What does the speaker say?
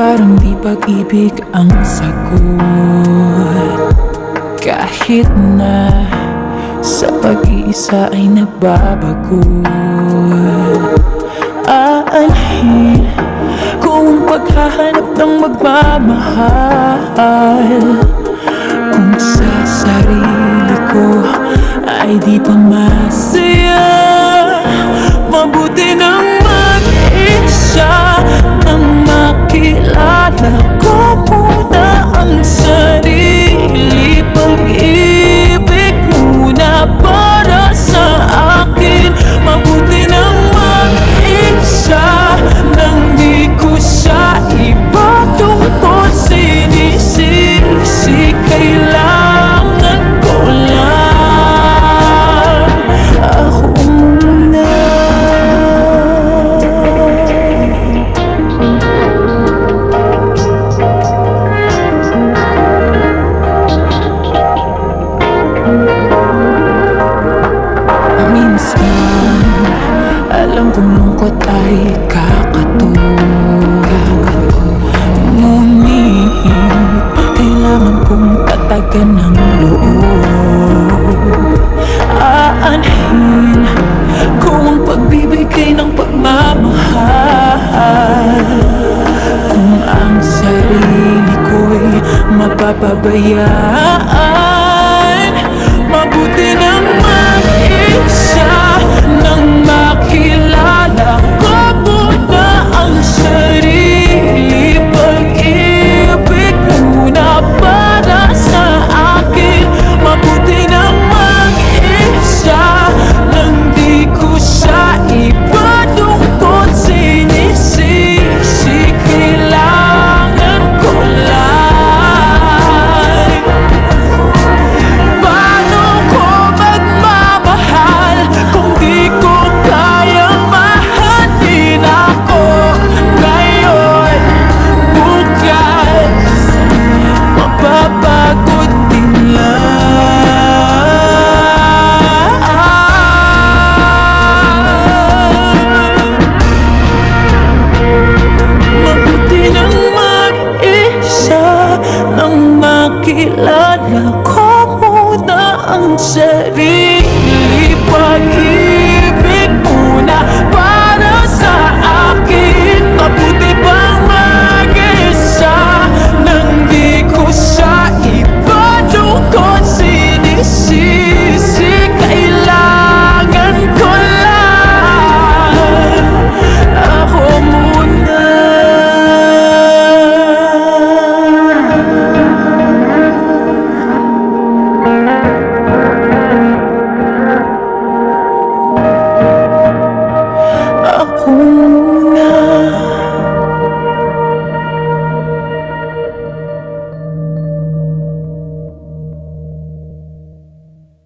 parang di pag-ibig ang sagot. Kahit na sa pag-iisa ay nagbabago, aanhin kung paghahanap ng magmamahal. Kung sa sarili ko ay di pa masaya, mabuti nang mag-isa nang makilala ko muna ang sarili. Pag-ibig muna para sa akin. Mabuti nang mag-isa nang di ko siya iba tungkol sinisisi. Kailangan ko lang ako muna. Minsan, alam kong lungkot ay kakatulog, ngunit kailangan kong tatagan ng loob. Aanhin ko ang pagbibigay ng pagmamahal. Kung ang sarili ko'y mapapabayaan, mabuti nang mag-isa nang makilala ko muna ang sarili. Pag-ibig muna para sa akin. Mabuti nang mag-isa nang di ko siya iba tungkol sinisisi. Kailangan ko lang. Paano ko magmamahal kung di ko kayang mahalin ako ngayon? Bukas mapapagod din lang. Mabuti nang mag-isa nang makilala ko muna ang sarili. Pag-ibig muna para sa akin. Mabuti bang mag-isa nang di ko siya iba tungkol sinisisi. Kailangan ko lang ako muna. Ako